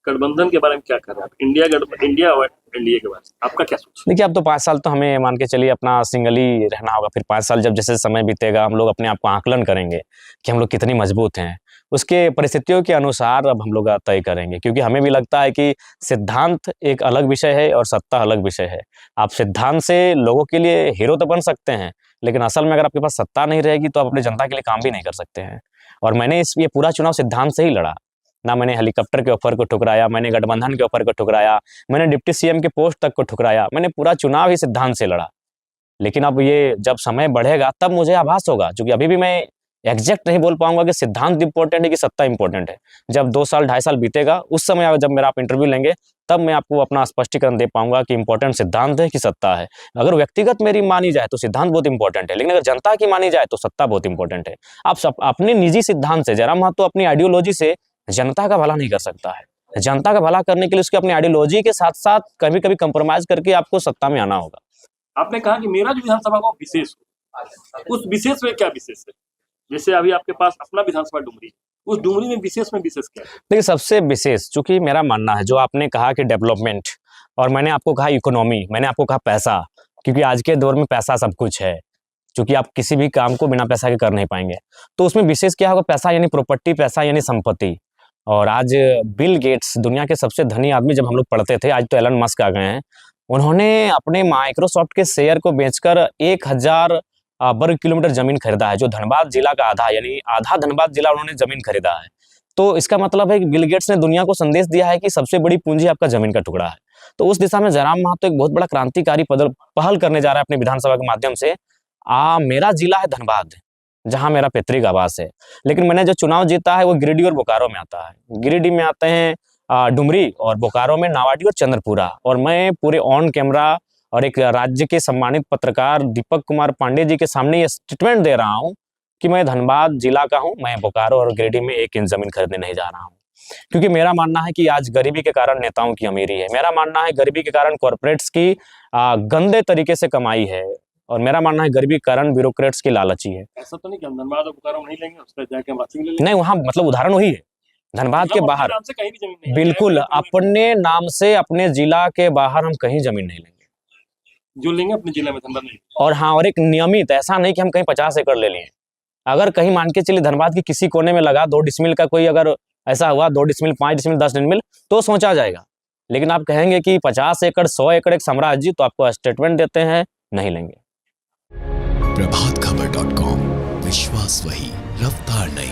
गठबंधन के बारे में क्या कर रहे हैं आप? इंडिया और एनडीए के बारे में आपका क्या सोच? देखिए, अब तो 5 साल तो हमें मान के चलिए अपना सिंगल ही रहना होगा। फिर 5 साल जब जैसे समय बीतेगा, हम लोग अपने आप को आकलन करेंगे कि हम लोग कितनी मजबूत हैं। उसके परिस्थितियों के अनुसार अब हम लोग तय करेंगे, क्योंकि हमें भी लगता है कि सिद्धांत एक अलग विषय है और सत्ता अलग विषय है। आप सिद्धांत से लोगों के लिए हीरो तो बन सकते हैं, लेकिन असल में अगर आपके पास सत्ता नहीं रहेगी तो आप अपनी जनता के लिए काम भी नहीं कर सकते हैं। और मैंने ये पूरा चुनाव सिद्धांत से ही लड़ा। ना मैंने हेलीकॉप्टर के ऑफर को ठुकराया, मैंने गठबंधन के ऑफर को ठुकराया, मैंने डिप्टी सीएम के पोस्ट तक को ठुकराया। मैंने पूरा चुनाव ही सिद्धांत से लड़ा। लेकिन अब ये जब समय बढ़ेगा तब मुझे आभास होगा, क्योंकि अभी भी मैं एग्जैक्ट नहीं बोल पाऊंगा कि सिद्धांत इंपॉर्टेंट है कि सत्ता इंपॉर्टेंट है। जब 2 साल 2.5 साल बीतेगा, उस समय जब मेरा आप इंटरव्यू लेंगे, तब मैं आपको अपना स्पष्टीकरण दे पाऊंगा कि इंपॉर्टेंट सिद्धांत है कि सत्ता है। अगर व्यक्तिगत मेरी मानी जाए तो सिद्धांत बहुत इंपॉर्टेंट है, लेकिन अगर जनता की मानी जाए तो सत्ता बहुत इंपॉर्टेंट है। आप सब अपने निजी सिद्धांत से, जयराम महतो अपनी आइडियोलॉजी से जनता का भला नहीं कर सकता है। जनता का भला करने के लिए उसकी अपनी आइडियोलॉजी के साथ साथ कभी कभी कंप्रोमाइज करके आपको सत्ता में आना होगा। आपने कहा कि मेरा जो विधानसभा का विशेष हो, उस विशेष में क्या विशेष है? जैसे अभी आपके पास अपना विधानसभा डुमरी, उस डुमरी में विशेष क्या है? देखिए, सबसे विशेष चूंकि मेरा मानना है, जो आपने कहा कि डेवलपमेंट, और मैंने आपको कहा इकोनॉमी, मैंने आपको कहा पैसा, क्योंकि आज के दौर में पैसा सब कुछ है। क्योंकि आप किसी भी काम को बिना पैसा के कर नहीं पाएंगे। तो उसमें विशेष क्या होगा? पैसा यानी प्रॉपर्टी, पैसा यानी संपत्ति। और आज बिल गेट्स, दुनिया के सबसे धनी आदमी, जब हम लोग पढ़ते थे, आज तो एलन मस्क आ गए हैं, उन्होंने अपने माइक्रोसॉफ्ट के शेयर को बेचकर 1000 वर्ग किलोमीटर जमीन खरीदा है, जो धनबाद जिला का आधा, यानी आधा धनबाद जिला उन्होंने जमीन खरीदा है। तो इसका मतलब है कि बिल गेट्स ने दुनिया को संदेश दिया है कि सबसे बड़ी पूंजी आपका जमीन का टुकड़ा है। तो उस दिशा में जयराम महतो एक बहुत बड़ा क्रांतिकारी पहल करने जा रहा है अपने विधानसभा के माध्यम से। मेरा जिला है धनबाद, जहां मेरा पैतृक आवास है, लेकिन मैंने जो चुनाव जीता है वो गिरिडीह और बोकारो में आता है। गिरिडीह में आते हैं डुमरी, और बोकारो में नावाडी और चंद्रपुरा। और मैं पूरे ऑन कैमरा और एक राज्य के सम्मानित पत्रकार दीपक कुमार पांडे जी के सामने ये स्टेटमेंट दे रहा हूं कि मैं धनबाद जिला का हूं, मैं बोकारो और गिरिडीह में 1 इंच जमीन खरीदने नहीं जा रहा हूं। क्योंकि मेरा मानना है कि आज गरीबी के कारण नेताओं की अमीरी है, मेरा मानना है गरीबी के कारण कॉर्पोरेट्स की गंदे तरीके से कमाई है, और मेरा मानना है गरीबी के कारण ब्यूरोक्रेट्स की लालची है। ऐसा तो नहीं कि हम धनबाद और बोकारो नहीं लेंगे, उसका जाके हम रांची ले लेंगे? नहीं, वहाँ मतलब उदाहरण वही है, धनबाद के बाहर नाम से कहीं भी जमीन नहीं, बिल्कुल अपने नाम से अपने जिला के बाहर हम कहीं जमीन नहीं लेंगे, जो लेंगे अपने जिले में, धनबाद नहीं। और हाँ, और एक नियमित, ऐसा नहीं कि हम कहीं 50 एकड़ ले लिए। अगर कहीं मान के चलिए धनबाद की किसी कोने में लगा 2 डिसमिल का, कोई अगर ऐसा हुआ 2 डिसमिल, 5 डिसमिल, 10 डिसमिल, तो सोचा जाएगा। लेकिन आप कहेंगे कि 50 एकड़ 100 एकड़ एक साम्राज्य, तो आपको स्टेटमेंट देते हैं, नहीं लेंगे। प्रभातखबर.com, विश्वास वही, रफ्तार नहीं।